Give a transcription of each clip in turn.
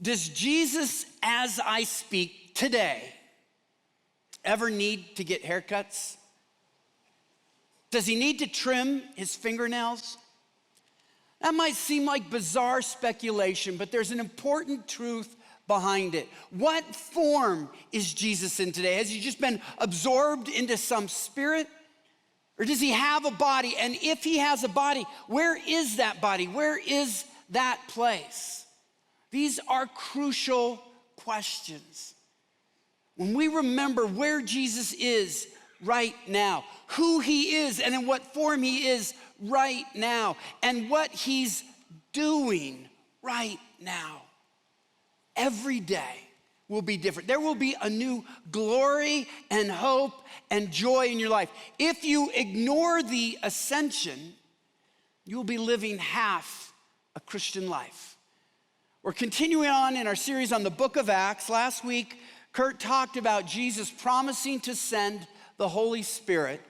Does Jesus, as I speak today, ever need to get haircuts? Does he need to trim his fingernails? That might seem like bizarre speculation, but there's an important truth behind it. What form is Jesus in today? Has he just been absorbed into some spirit? Or does he have a body? And if he has a body, where is that body? Where is that place? These are crucial questions. When we remember where Jesus is right now, who he is and in what form he is right now, and what he's doing right now, every day will be different. There will be a new glory and hope and joy in your life. If you ignore the ascension, you'll be living half a Christian life. We're continuing on in our series on the book of Acts. Last week, Kurt talked about Jesus promising to send the Holy Spirit.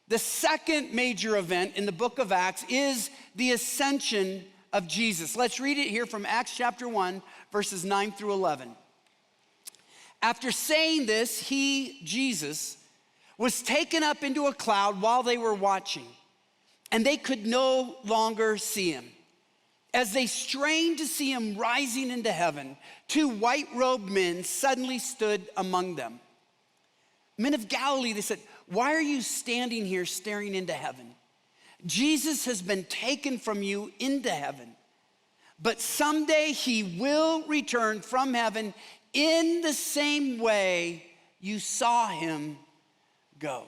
The second major event in the book of Acts is the ascension of Jesus. Let's read it here from Acts chapter 1, verses 9 through 11. After saying this, he, Jesus, was taken up into a cloud while they were watching, and they could no longer see him. As they strained to see him rising into heaven, two white-robed men suddenly stood among them. Men of Galilee, they said, "Why are you standing here staring into heaven? Jesus has been taken from you into heaven, but someday he will return from heaven in the same way you saw him go."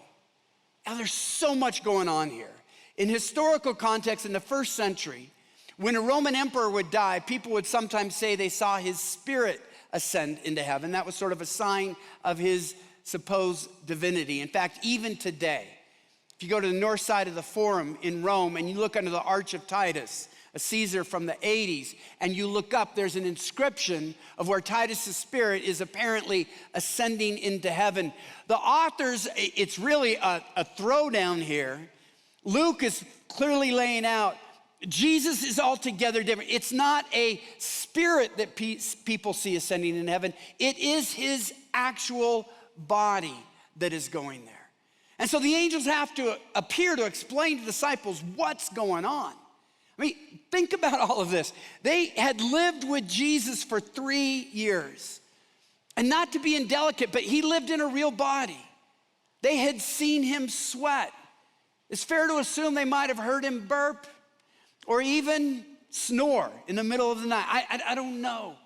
Now, there's so much going on here. In historical context, in the first century, when a Roman emperor would die, people would sometimes say they saw his spirit ascend into heaven. That was sort of a sign of his supposed divinity. In fact, even today, if you go to the north side of the Forum in Rome and you look under the Arch of Titus, a Caesar from the 80s, and you look up, there's an inscription of where Titus's spirit is apparently ascending into heaven. The authors, it's really a throwdown here. Luke is clearly laying out Jesus is altogether different. It's not a spirit that people see ascending in heaven. It is his actual body that is going there. And so the angels have to appear to explain to disciples what's going on. I mean, think about all of this. They had lived with Jesus for 3 years. And not to be indelicate, but he lived in a real body. They had seen him sweat. It's fair to assume they might have heard him burp or even snore in the middle of the night. I don't know.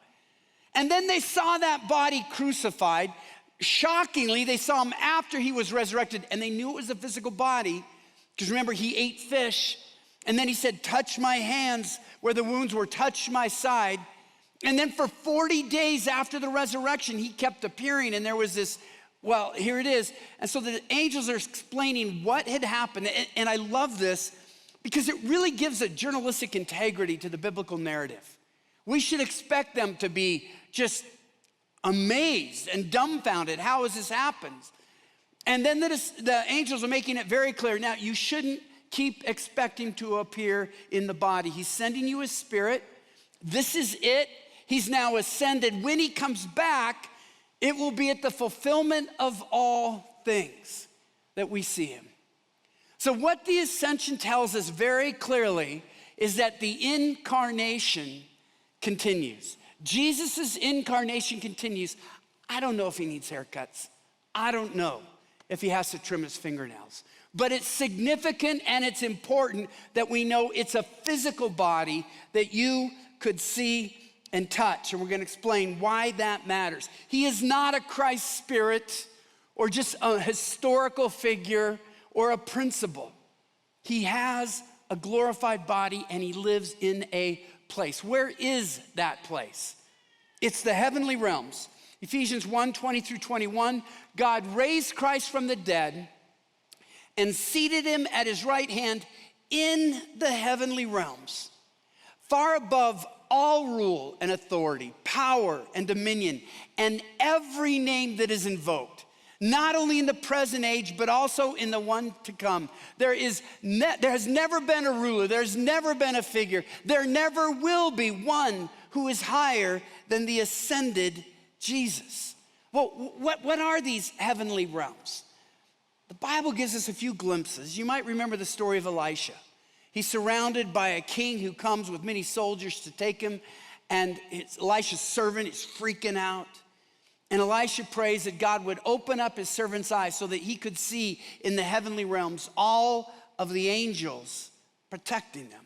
And then they saw that body crucified. Shockingly, they saw him after he was resurrected, and they knew it was a physical body, because remember, he ate fish, and then he said, "Touch my hands where the wounds were, touch my side." And then for 40 days after the resurrection, he kept appearing, and there was this, well, here it is. And so the angels are explaining what had happened, and I love this, because it really gives a journalistic integrity to the biblical narrative. We should expect them to be just amazed and dumbfounded. How has this happened? And then the angels are making it very clear. Now, you shouldn't keep expecting to appear in the body. He's sending you his spirit. This is it. He's now ascended. When he comes back, it will be at the fulfillment of all things that we see him. So what the ascension tells us very clearly is that the incarnation continues. Jesus' incarnation continues. I don't know if he needs haircuts. I don't know if he has to trim his fingernails. But it's significant and it's important that we know it's a physical body that you could see and touch. And we're going to explain why that matters. He is not a Christ spirit or just a historical figure or a principle. He has a glorified body and he lives in a place. Where is that place? It's the heavenly realms. Ephesians 1:20 through 21, God raised Christ from the dead and seated him at his right hand in the heavenly realms, far above all rule and authority, power and dominion, and every name that is invoked, not only in the present age, but also in the one to come. There has never been a ruler, there's never been a figure, there never will be one who is higher than the ascended Jesus. Well, what are these heavenly realms? The Bible gives us a few glimpses. You might remember the story of Elisha. He's surrounded by a king who comes with many soldiers to take him, and it's Elisha's servant is freaking out. And Elisha prays that God would open up his servant's eyes so that he could see in the heavenly realms all of the angels protecting them.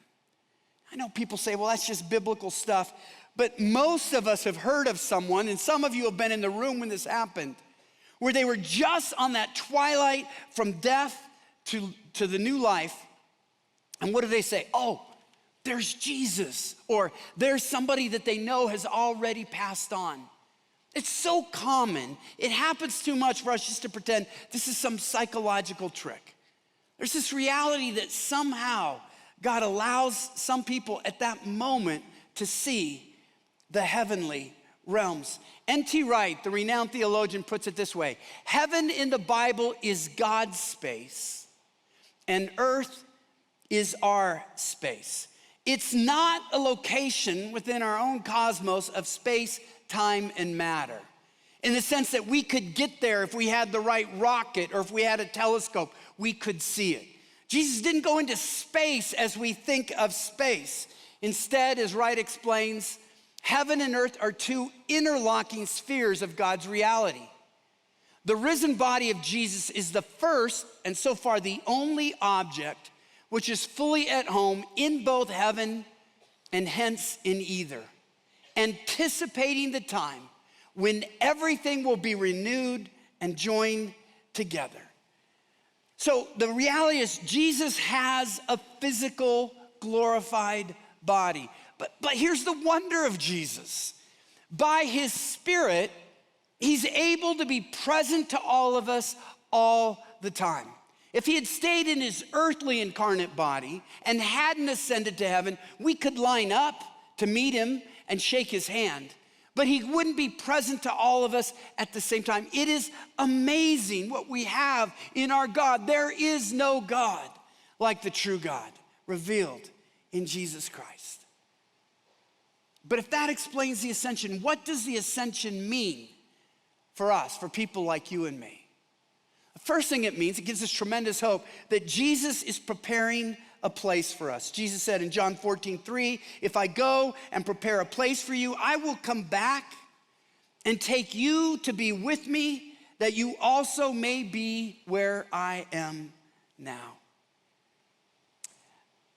I know people say, well, that's just biblical stuff. But most of us have heard of someone, and some of you have been in the room when this happened, where they were just on that twilight from death to the new life. And what do they say? Oh, there's Jesus. Or there's somebody that they know has already passed on. It's so common. It happens too much for us just to pretend this is some psychological trick. There's this reality that somehow God allows some people at that moment to see the heavenly realms. N.T. Wright, the renowned theologian, puts it this way: heaven in the Bible is God's space, and earth is our space. It's not a location within our own cosmos of space, time, and matter, in the sense that we could get there if we had the right rocket or if we had a telescope, we could see it. Jesus didn't go into space as we think of space. Instead, as Wright explains, heaven and earth are two interlocking spheres of God's reality. The risen body of Jesus is the first, and so far the only object, which is fully at home in both heaven and hence in either, anticipating the time when everything will be renewed and joined together. So the reality is Jesus has a physical, glorified body. But here's the wonder of Jesus. By his Spirit, he's able to be present to all of us all the time. If he had stayed in his earthly incarnate body and hadn't ascended to heaven, we could line up to meet him and shake his hand. But he wouldn't be present to all of us at the same time. It is amazing what we have in our God. There is no God like the true God revealed in Jesus Christ. But if that explains the ascension, what does the ascension mean for us, for people like you and me? The first thing it means, it gives us tremendous hope that Jesus is preparing a place for us. Jesus said in John 14:3, if I go and prepare a place for you, I will come back and take you to be with me, that you also may be where I am now.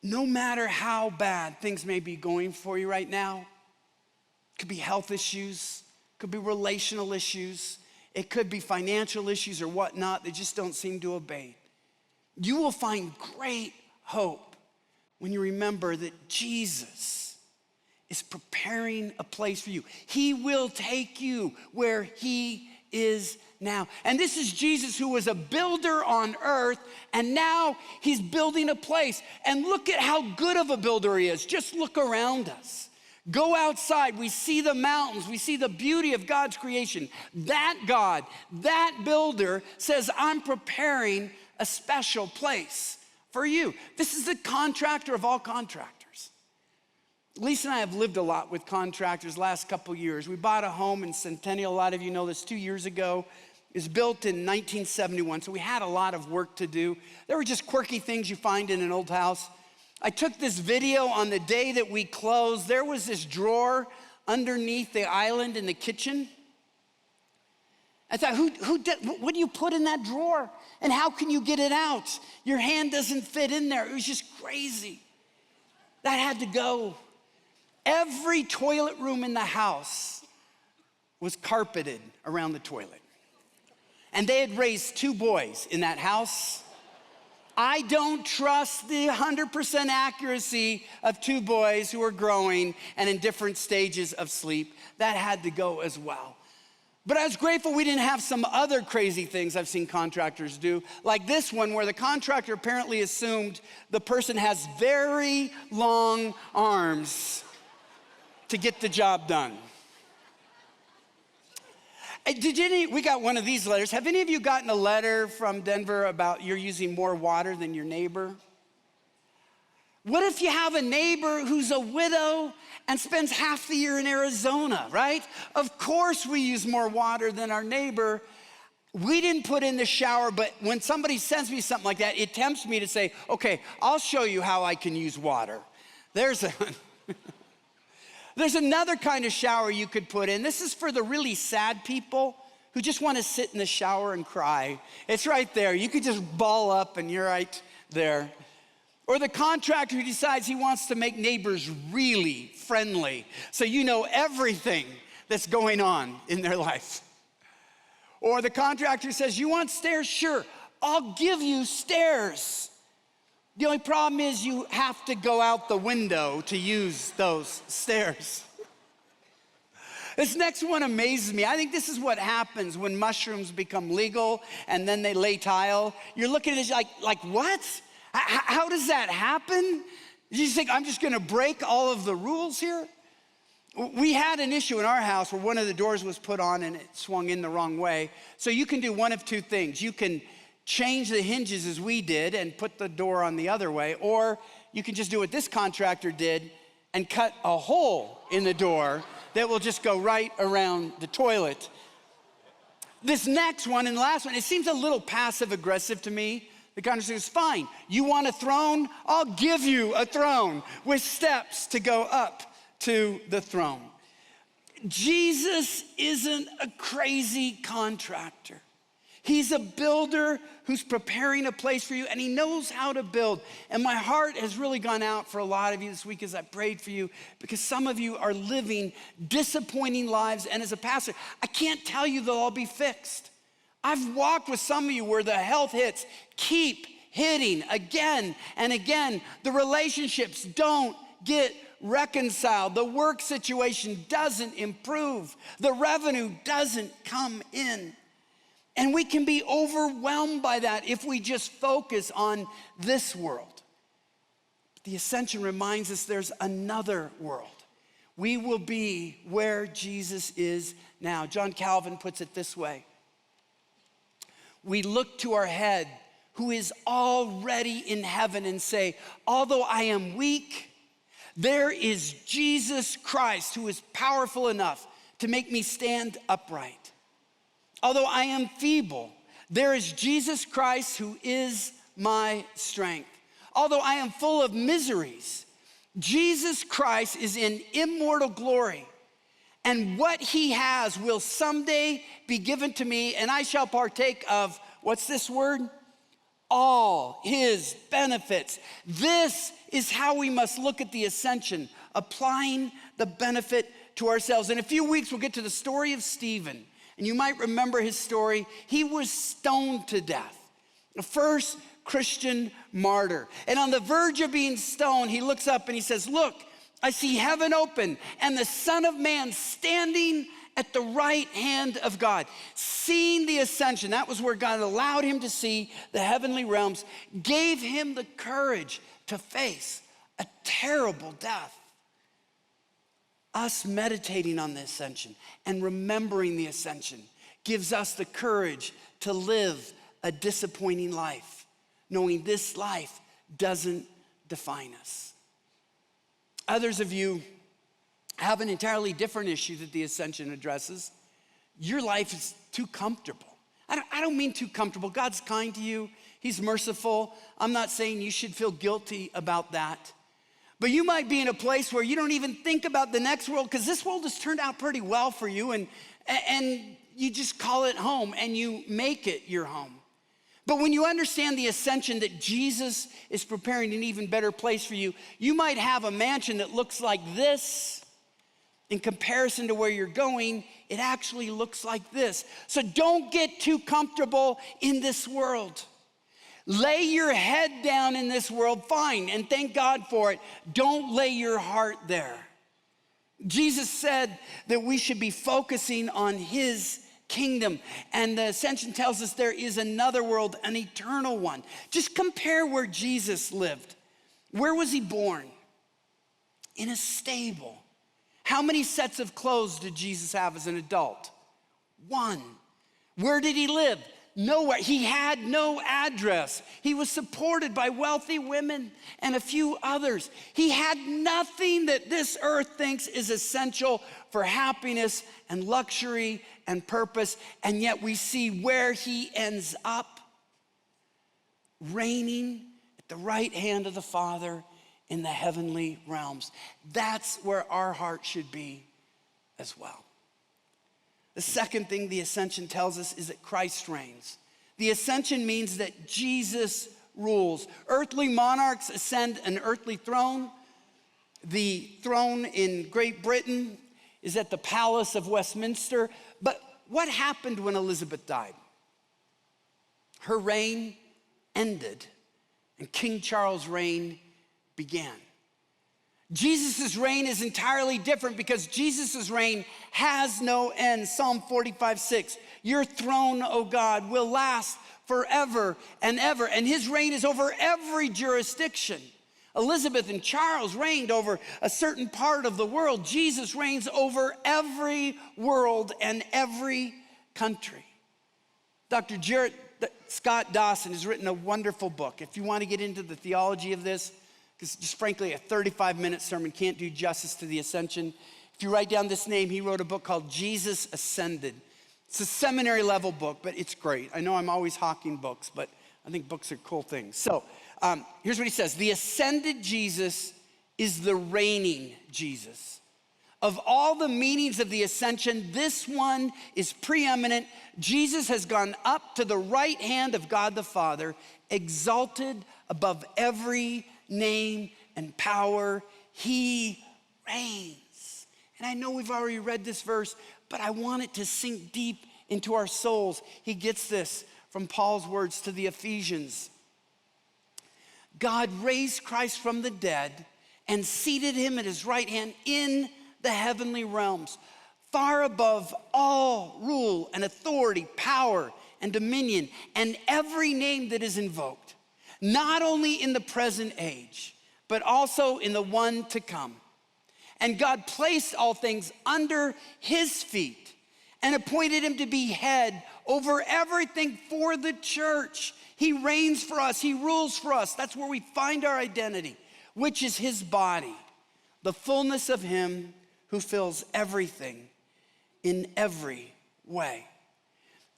No matter how bad things may be going for you right now, it could be health issues, it could be relational issues, it could be financial issues or whatnot that just don't seem to abate. You will find great hope when you remember that Jesus is preparing a place for you. He will take you where he is now. And this is Jesus, who was a builder on earth, and now he's building a place. And look at how good of a builder he is. Just look around us. Go outside, we see the mountains, we see the beauty of God's creation. That God, that builder says, I'm preparing a special place for you. This is the contractor of all contractors. Lisa and I have lived a lot with contractors last couple years. We bought a home in Centennial, a lot of you know this, 2 years ago. It was built in 1971, so we had a lot of work to do. There were just quirky things you find in an old house. I took this video on the day that we closed. There was this drawer underneath the island in the kitchen. I thought, what do you put in that drawer? And how can you get it out? Your hand doesn't fit in there. It was just crazy. That had to go. Every toilet room in the house was carpeted around the toilet. And they had raised 2 boys in that house. I don't trust the 100% accuracy of 2 boys who are growing and in different stages of sleep. That had to go as well. But I was grateful we didn't have some other crazy things I've seen contractors do, like this one where the contractor apparently assumed the person has very long arms to get the job done. We got one of these letters. Have any of you gotten a letter from Denver about you're using more water than your neighbor? What if you have a neighbor who's a widow and spends half the year in Arizona, right? Of course we use more water than our neighbor. We didn't put in the shower, but when somebody sends me something like that, it tempts me to say, okay, I'll show you how I can use water. There's another kind of shower you could put in. This is for the really sad people who just want to sit in the shower and cry. It's right there. You could just ball up and you're right there. Or the contractor who decides he wants to make neighbors really friendly, so you know everything that's going on in their life. Or the contractor says, you want stairs? Sure, I'll give you stairs. The only problem is you have to go out the window to use those stairs. This next one amazes me. I think this is what happens when mushrooms become legal and then they lay tile. You're looking at it like what? How does that happen? You think, I'm just gonna break all of the rules here? We had an issue in our house where one of the doors was put on and it swung in the wrong way. So you can do one of two things. You can change the hinges as we did and put the door on the other way, or you can just do what this contractor did and cut a hole in the door that will just go right around the toilet. This next one and the last one, it seems a little passive aggressive to me. The contractor says, fine, you want a throne? I'll give you a throne with steps to go up to the throne. Jesus isn't a crazy contractor. He's a builder who's preparing a place for you, and he knows how to build. And my heart has really gone out for a lot of you this week as I prayed for you, because some of you are living disappointing lives. And as a pastor, I can't tell you they'll all be fixed. I've walked with some of you where the health hits keep hitting again and again. The relationships don't get reconciled. The work situation doesn't improve. The revenue doesn't come in. And we can be overwhelmed by that if we just focus on this world. The Ascension reminds us there's another world. We will be where Jesus is now. John Calvin puts it this way: we look to our head who is already in heaven and say, although I am weak, there is Jesus Christ who is powerful enough to make me stand upright. Although I am feeble, there is Jesus Christ who is my strength. Although I am full of miseries, Jesus Christ is in immortal glory. And what he has will someday be given to me, and I shall partake of, what's this word? All his benefits. This is how we must look at the Ascension, applying the benefit to ourselves. In a few weeks, we'll get to the story of Stephen. And you might remember his story. He was stoned to death, the first Christian martyr. And on the verge of being stoned, he looks up and he says, look, I see heaven open and the Son of Man standing at the right hand of God. Seeing the Ascension, that was where God allowed him to see the heavenly realms, gave him the courage to face a terrible death. Us meditating on the Ascension and remembering the Ascension gives us the courage to live a disappointing life, knowing this life doesn't define us. Others of you have an entirely different issue that the Ascension addresses. Your life is too comfortable. I don't mean too comfortable. God's kind to you. He's merciful. I'm not saying you should feel guilty about that. But you might be in a place where you don't even think about the next world, because this world has turned out pretty well for you, and you just call it home and you make it your home. But when you understand the Ascension, that Jesus is preparing an even better place for you, you might have a mansion that looks like this. In comparison to where you're going, it actually looks like this. So don't get too comfortable in this world. Lay your head down in this world, fine, and thank God for it. Don't lay your heart there. Jesus said that we should be focusing on his kingdom. And the Ascension tells us there is another world, an eternal one. Just compare where Jesus lived. Where was he born? In a stable. How many sets of clothes did Jesus have as an adult? One. Where did he live? Nowhere. He had no address. He was supported by wealthy women and a few others. He had nothing that this earth thinks is essential for happiness and luxury and purpose. And yet we see where he ends up, reigning at the right hand of the Father in the heavenly realms. That's where our heart should be as well. The second thing the Ascension tells us is that Christ reigns. The Ascension means that Jesus rules. Earthly monarchs ascend an earthly throne. The throne in Great Britain is at the Palace of Westminster. But what happened when Elizabeth died? Her reign ended, and King Charles' reign began. Jesus' reign is entirely different because Jesus' reign has no end. Psalm 45:6, your throne, O God, will last forever and ever, and his reign is over every jurisdiction. Elizabeth and Charles reigned over a certain part of the world. Jesus reigns over every world and every country. Dr. Scott Dawson has written a wonderful book. If you want to get into the theology of this, because just frankly, a 35-minute sermon can't do justice to the Ascension. If you write down this name, he wrote a book called Jesus Ascended. It's a seminary level book, but it's great. I know I'm always hawking books, but I think books are cool things. So here's what he says. The ascended Jesus is the reigning Jesus. Of all the meanings of the Ascension, this one is preeminent. Jesus has gone up to the right hand of God the Father, exalted above every name and power. He reigns. And I know we've already read this verse, but I want it to sink deep into our souls. He gets this from Paul's words to the Ephesians. God raised Christ from the dead and seated him at his right hand in the heavenly realms, far above all rule and authority, power and dominion, and every name that is invoked, not only in the present age, but also in the one to come. And God placed all things under his feet and appointed him to be head over everything for the church. He reigns for us. He rules for us. That's where we find our identity, which is his body, the fullness of him who fills everything in every way.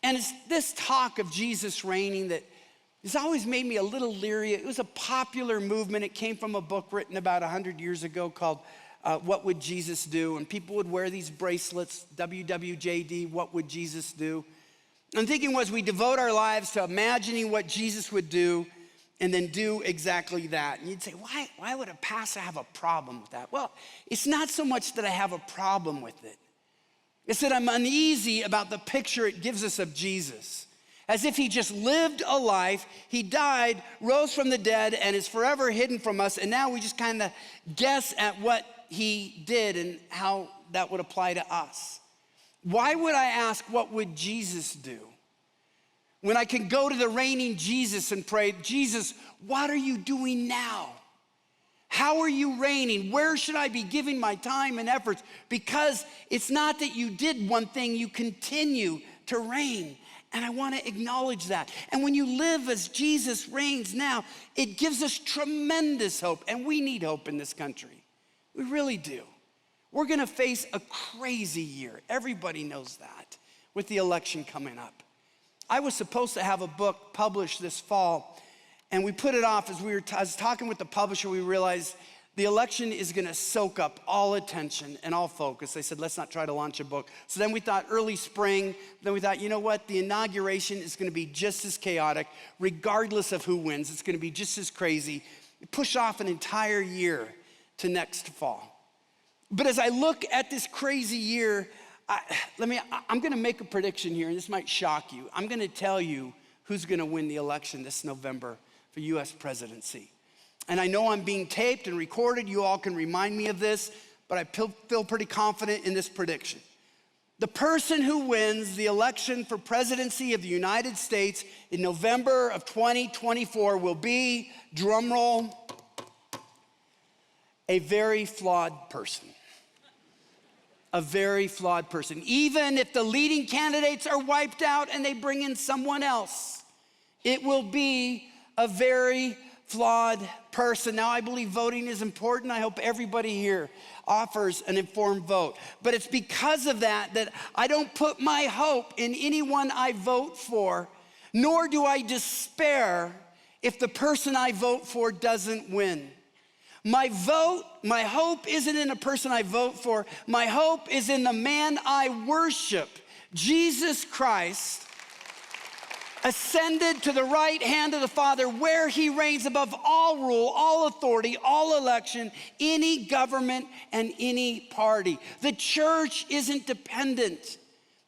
And it's this talk of Jesus reigning that has always made me a little leery. It was a popular movement. It came from a book written about 100 years ago called What Would Jesus Do? And people would wear these bracelets, WWJD, What Would Jesus Do? And the thinking was we devote our lives to imagining what Jesus would do and then do exactly that. And you'd say, why would a pastor have a problem with that? Well, it's not so much that I have a problem with it. It's that I'm uneasy about the picture it gives us of Jesus. As if he just lived a life, he died, rose from the dead, and is forever hidden from us. And now we just kind of guess at what he did and how that would apply to us. Why would I ask, what would Jesus do? When I can go to the reigning Jesus and pray, Jesus, what are you doing now? How are you reigning? Where should I be giving my time and efforts? Because it's not that you did one thing, you continue to reign. And I want to acknowledge that. And when you live as Jesus reigns now, it gives us tremendous hope. And we need hope in this country. We really do. We're going to face a crazy year. Everybody knows that with the election coming up. I was supposed to have a book published this fall, and we put it off as I was talking with the publisher. We realized the election is going to soak up all attention and all focus. They said, let's not try to launch a book. So then we thought early spring. Then we thought, you know what? The inauguration is going to be just as chaotic, regardless of who wins. It's going to be just as crazy. Push off an entire year to next fall. But as I look at this crazy year, I'm going to make a prediction here, and this might shock you. I'm going to tell you who's going to win the election this November for U.S. presidency. And I know I'm being taped and recorded. You all can remind me of this, but I feel pretty confident in this prediction. The person who wins the election for presidency of the United States in November of 2024 will be, drumroll, a very flawed person. a very flawed person. Even if the leading candidates are wiped out and they bring in someone else, it will be a very flawed person. Now, I believe voting is important. I hope everybody here offers an informed vote. But it's because of that that I don't put my hope in anyone I vote for, nor do I despair if the person I vote for doesn't win. My hope isn't in a person I vote for. My hope is in the man I worship, Jesus Christ, ascended to the right hand of the Father, where he reigns above all rule, all authority, all election, any government, and any party. The church isn't dependent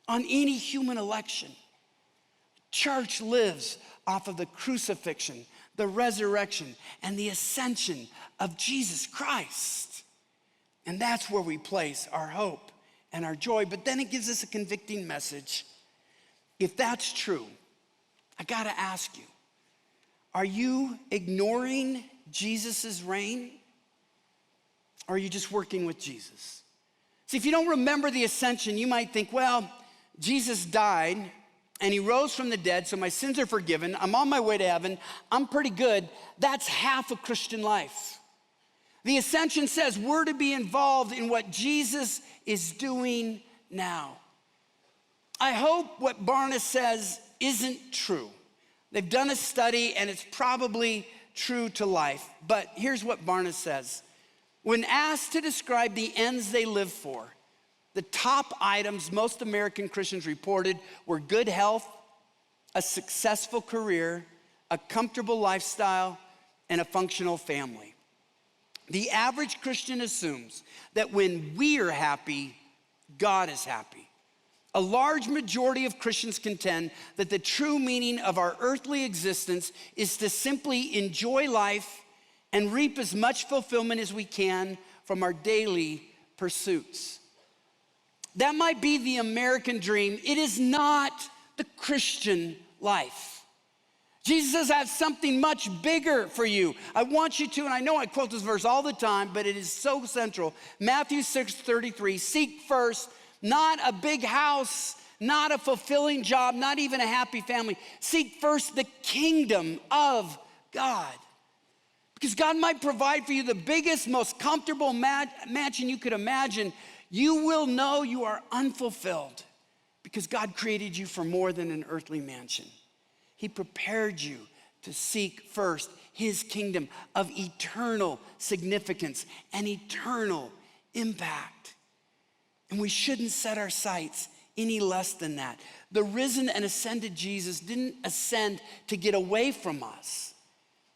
on any human election. Church lives off of the crucifixion, the resurrection, and the ascension of Jesus Christ. And that's where we place our hope and our joy. But then it gives us a convicting message. If that's true, I gotta ask you, are you ignoring Jesus' reign? Or are you just working with Jesus? See, if you don't remember the ascension, you might think, well, Jesus died and he rose from the dead, so my sins are forgiven. I'm on my way to heaven. I'm pretty good. That's half a Christian life. The ascension says we're to be involved in what Jesus is doing now. I hope what Barna says isn't true. They've done a study and it's probably true to life. But here's what Barna says. When asked to describe the ends they live for, the top items most American Christians reported were good health, a successful career, a comfortable lifestyle, and a functional family. The average Christian assumes that when we are happy, God is happy. A large majority of Christians contend that the true meaning of our earthly existence is to simply enjoy life and reap as much fulfillment as we can from our daily pursuits. That might be the American dream. It is not the Christian life. Jesus says, I have something much bigger for you. I want you to, and I know I quote this verse all the time, but it is so central. Matthew 6:33, seek first, not a big house, not a fulfilling job, not even a happy family. Seek first the kingdom of God. Because God might provide for you the biggest, most comfortable mansion you could imagine. You will know you are unfulfilled because God created you for more than an earthly mansion. He prepared you to seek first his kingdom of eternal significance and eternal impact. And we shouldn't set our sights any less than that. The risen and ascended Jesus didn't ascend to get away from us.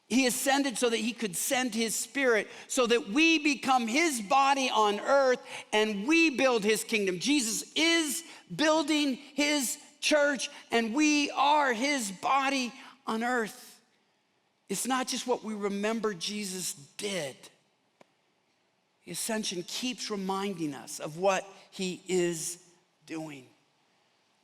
He ascended so that he could send his spirit so that we become his body on earth and we build his kingdom. Jesus is building his church and we are his body on earth. It's not just what we remember Jesus did. The ascension keeps reminding us of what he is doing.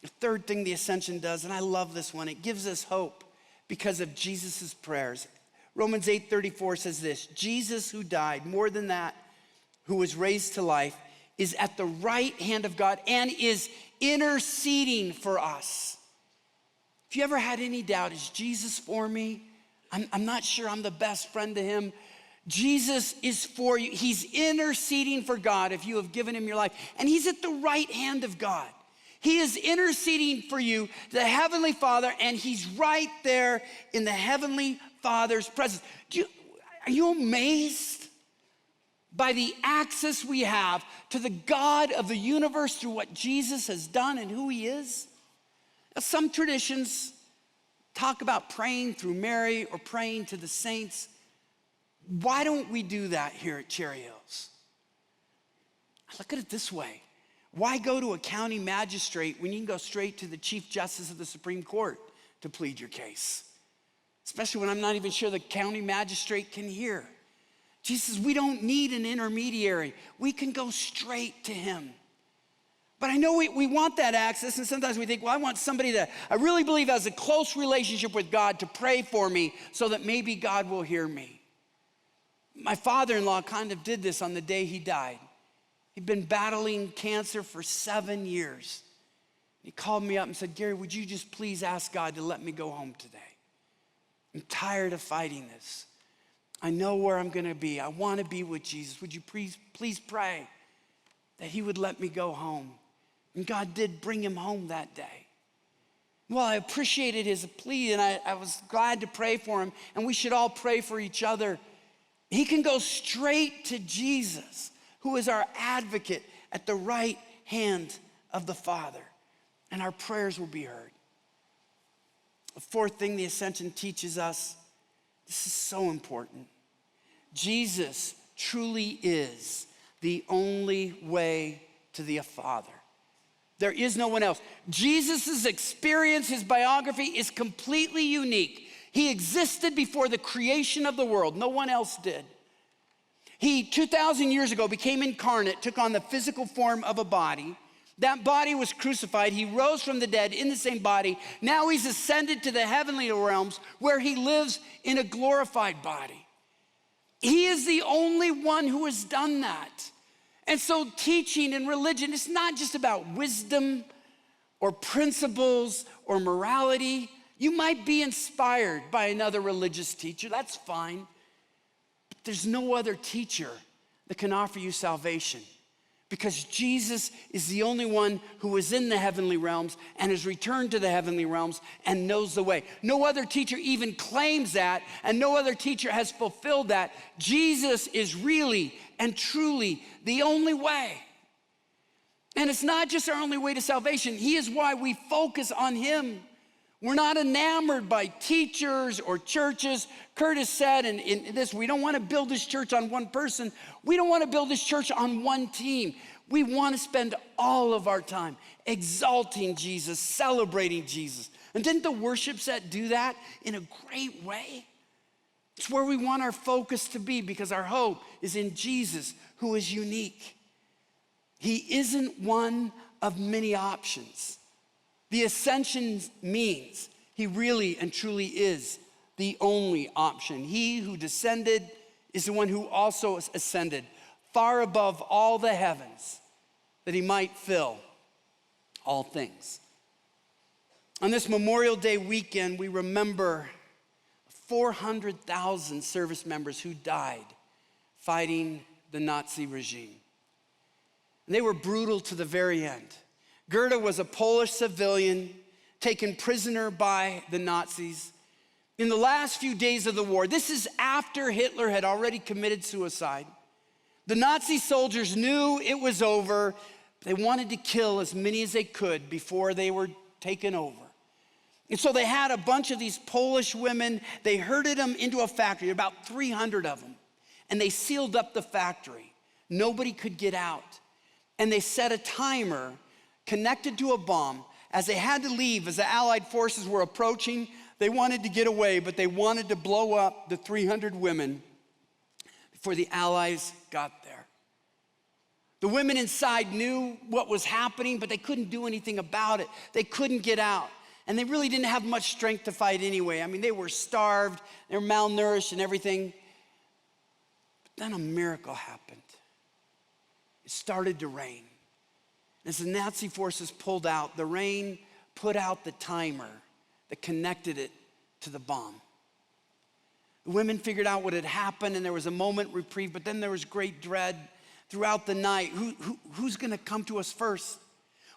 The third thing the ascension does, and I love this one, it gives us hope because of Jesus' prayers. Romans 8:34 says this, Jesus who died, more than that, who was raised to life, is at the right hand of God and is interceding for us. If you ever had any doubt, is Jesus for me? I'm not sure I'm the best friend to him. Jesus is for you. He's interceding for God if you have given him your life. And he's at the right hand of God. He is interceding for you, the Heavenly Father, and he's right there in the Heavenly Father's presence. Are you amazed by the access we have to the God of the universe through what Jesus has done and who he is? Now, some traditions talk about praying through Mary or praying to the saints. Why don't we do that here at Cherry Hills? Look at it this way. Why go to a county magistrate when you can go straight to the Chief Justice of the Supreme Court to plead your case? Especially when I'm not even sure the county magistrate can hear. Jesus says we don't need an intermediary. We can go straight to him. But I know we want that access, and sometimes we think, well, I want somebody that I really believe has a close relationship with God to pray for me so that maybe God will hear me. My father-in-law kind of did this on the day he died. He'd been battling cancer for 7 years. He called me up and said, Gary, would you just please ask God to let me go home today? I'm tired of fighting this. I know where I'm gonna be. I wanna be with Jesus. Would you please pray that he would let me go home? And God did bring him home that day. Well, I appreciated his plea, and I was glad to pray for him, and we should all pray for each other. He can go straight to Jesus, who is our advocate at the right hand of the Father, and our prayers will be heard. The fourth thing the Ascension teaches us, this is so important. Jesus truly is the only way to the Father. There is no one else. Jesus' experience, his biography is completely unique. He existed before the creation of the world. No one else did. He, 2,000 years ago, became incarnate, took on the physical form of a body. That body was crucified. He rose from the dead in the same body. Now he's ascended to the heavenly realms where he lives in a glorified body. He is the only one who has done that. And so teaching and religion, it's not just about wisdom or principles or morality. You might be inspired by another religious teacher, that's fine. But there's no other teacher that can offer you salvation, because Jesus is the only one who is in the heavenly realms and has returned to the heavenly realms and knows the way. No other teacher even claims that, and no other teacher has fulfilled that. Jesus is really and truly the only way. And it's not just our only way to salvation. He is why we focus on him. We're not enamored by teachers or churches. Curtis said in this, we don't want to build this church on one person. We don't want to build this church on one team. We want to spend all of our time exalting Jesus, celebrating Jesus. And didn't the worship set do that in a great way? It's where we want our focus to be, because our hope is in Jesus, who is unique. He isn't one of many options. The Ascension means he really and truly is the only option. He who descended is the one who also ascended far above all the heavens, that he might fill all things. On this Memorial Day weekend, we remember 400,000 service members who died fighting the Nazi regime. And they were brutal to the very end. Gerda was a Polish civilian taken prisoner by the Nazis. In the last few days of the war, this is after Hitler had already committed suicide. The Nazi soldiers knew it was over. They wanted to kill as many as they could before they were taken over. And so they had a bunch of these Polish women. They herded them into a factory, about 300 of them. And they sealed up the factory. Nobody could get out. And they set a timer connected to a bomb. As they had to leave, as the Allied forces were approaching, they wanted to get away, but they wanted to blow up the 300 women before the Allies got there. The women inside knew what was happening, but they couldn't do anything about it. They couldn't get out. And they really didn't have much strength to fight anyway. I mean, they were starved, they were malnourished and everything. But then a miracle happened. It started to rain. As the Nazi forces pulled out, the rain put out the timer that connected it to the bomb. The women figured out what had happened, and there was a moment reprieve, but then there was great dread throughout the night. Who's gonna come to us first?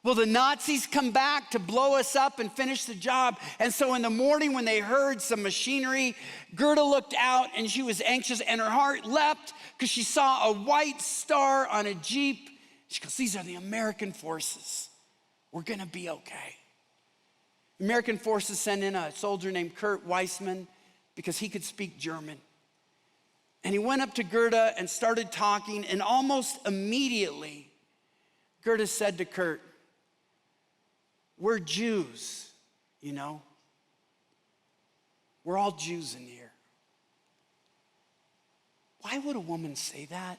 Will the Nazis come back to blow us up and finish the job? And so in the morning, when they heard some machinery, Gerda looked out and she was anxious, and her heart leapt because she saw a white star on a Jeep. She goes, these are the American forces. We're gonna be okay. American forces sent in a soldier named Kurt Weissman because he could speak German. And he went up to Gerda and started talking, and almost immediately, Gerda said to Kurt, we're Jews, you know. We're all Jews in here. Why would a woman say that?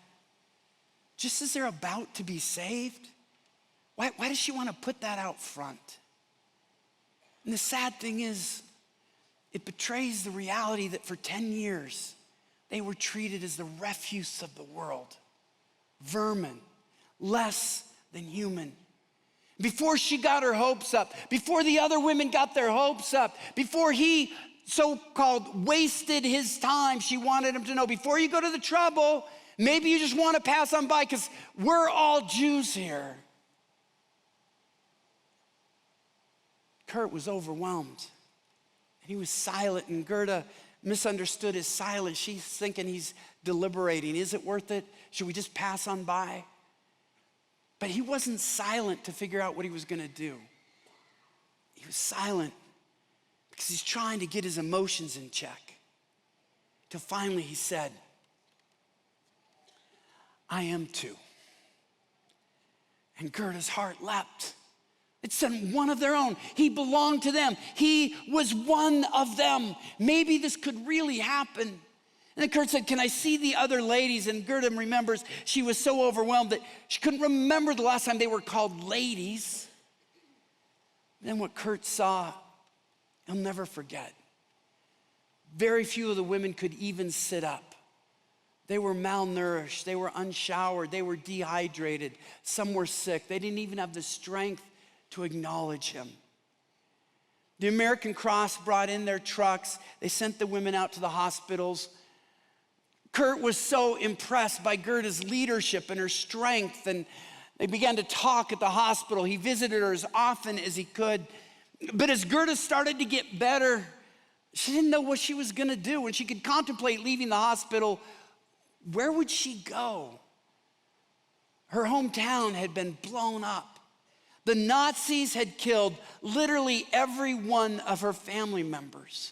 Just as they're about to be saved? Why does she want to put that out front? And the sad thing is, it betrays the reality that for 10 years, they were treated as the refuse of the world. Vermin, less than human. Before she got her hopes up, before the other women got their hopes up, before he so-called wasted his time, she wanted him to know, before you go to the trouble, maybe you just want to pass on by because we're all Jews here. Kurt was overwhelmed, and he was silent, and Gerda misunderstood his silence. She's thinking he's deliberating. Is it worth it? Should we just pass on by? But he wasn't silent to figure out what he was going to do. He was silent because he's trying to get his emotions in check. Till finally he said, I am too. And Gerda's heart leapt. It said one of their own. He belonged to them. He was one of them. Maybe this could really happen. And then Kurt said, can I see the other ladies? And Gerda remembers she was so overwhelmed that she couldn't remember the last time they were called ladies. And then what Kurt saw, he'll never forget. Very few of the women could even sit up. They were malnourished. They were unshowered. They were dehydrated. Some were sick. They didn't even have the strength to acknowledge him. The American Cross brought in their trucks. They sent the women out to the hospitals. Kurt was so impressed by Gerda's leadership and her strength, and they began to talk at the hospital. He visited her as often as he could. But as Gerda started to get better, she didn't know what she was gonna do. When she could contemplate leaving the hospital, where would she go? Her hometown had been blown up. The Nazis had killed literally every one of her family members.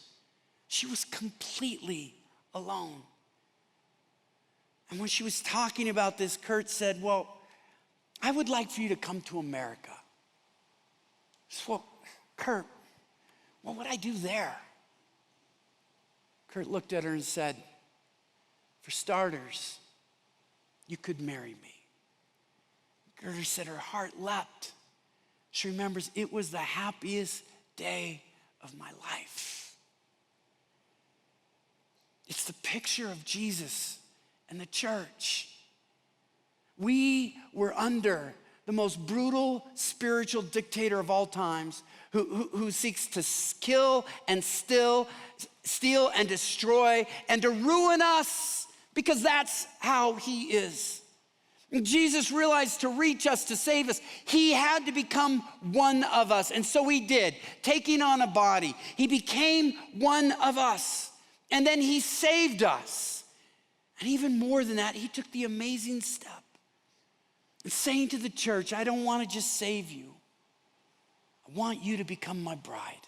She was completely alone. And when she was talking about this, Kurt said, well, I would like for you to come to America. So, well, Kurt, what would I do there? Kurt looked at her and said, for starters, you could marry me. Gerda said her heart leapt. She remembers it was the happiest day of my life. It's the picture of Jesus and the church. We were under the most brutal spiritual dictator of all times who seeks to kill and steal and destroy and to ruin us because that's how he is. Jesus realized to reach us, to save us, he had to become one of us. And so he did, taking on a body. He became one of us. And then he saved us. And even more than that, he took the amazing step of saying to the church, I don't want to just save you. I want you to become my bride.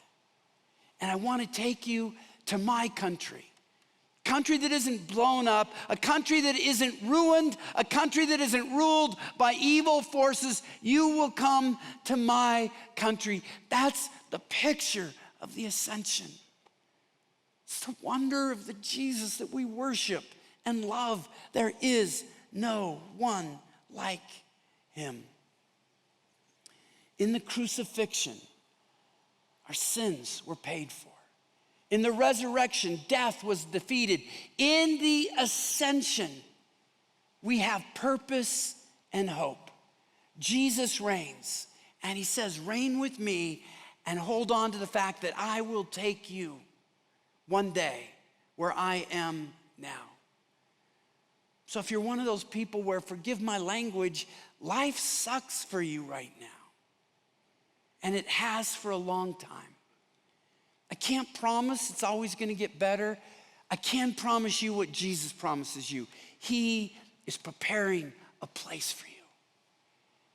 And I want to take you to my country. Country that isn't blown up, a country that isn't ruined, a country that isn't ruled by evil forces. You will come to my country. That's the picture of the Ascension. It's the wonder of the Jesus that we worship and love. There is no one like him. In the crucifixion, our sins were paid for. In the resurrection, death was defeated. In the ascension, we have purpose and hope. Jesus reigns, and he says, reign with me and hold on to the fact that I will take you one day where I am now. So if you're one of those people where, forgive my language, life sucks for you right now, and it has for a long time, I can't promise it's always gonna get better. I can promise you what Jesus promises you. He is preparing a place for you.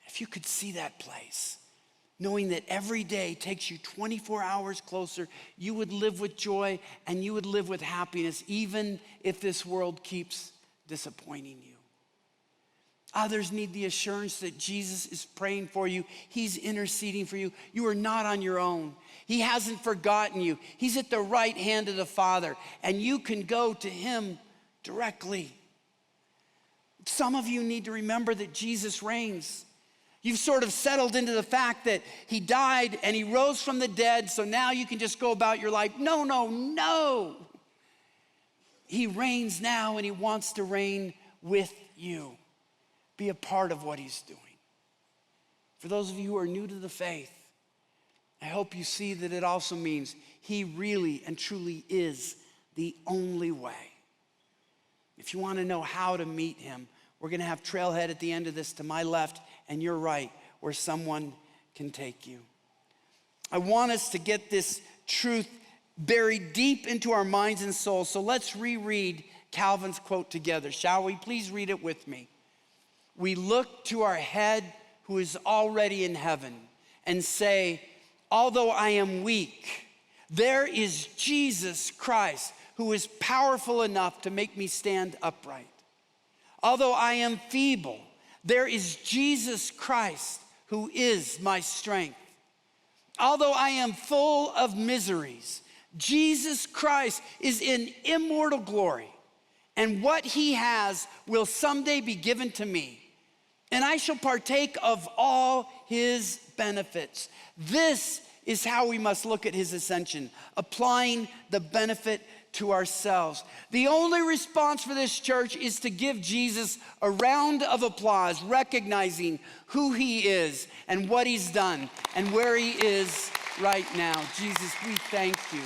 If you could see that place, knowing that every day takes you 24 hours closer, you would live with joy and you would live with happiness, even if this world keeps disappointing you. Others need the assurance that Jesus is praying for you. He's interceding for you. You are not on your own. He hasn't forgotten you. He's at the right hand of the Father, and you can go to him directly. Some of you need to remember that Jesus reigns. You've sort of settled into the fact that he died and he rose from the dead, so now you can just go about your life. No, no, no. He reigns now, and he wants to reign with you. be a part of what he's doing. For those of you who are new to the faith, I hope you see that it also means he really and truly is the only way. If you want to know how to meet him, we're going to have Trailhead at the end of this to my left and your right, where someone can take you. I want us to get this truth buried deep into our minds and souls. So let's reread Calvin's quote together, shall we? Please read it with me. We look to our head who is already in heaven and say, although I am weak, there is Jesus Christ who is powerful enough to make me stand upright. Although I am feeble, there is Jesus Christ who is my strength. Although I am full of miseries, Jesus Christ is in immortal glory, and what he has will someday be given to me, and I shall partake of all his benefits. This is how we must look at his ascension, applying the benefit to ourselves. The only response for this church is to give Jesus a round of applause, recognizing who he is and what he's done and where he is right now. Jesus, we thank you.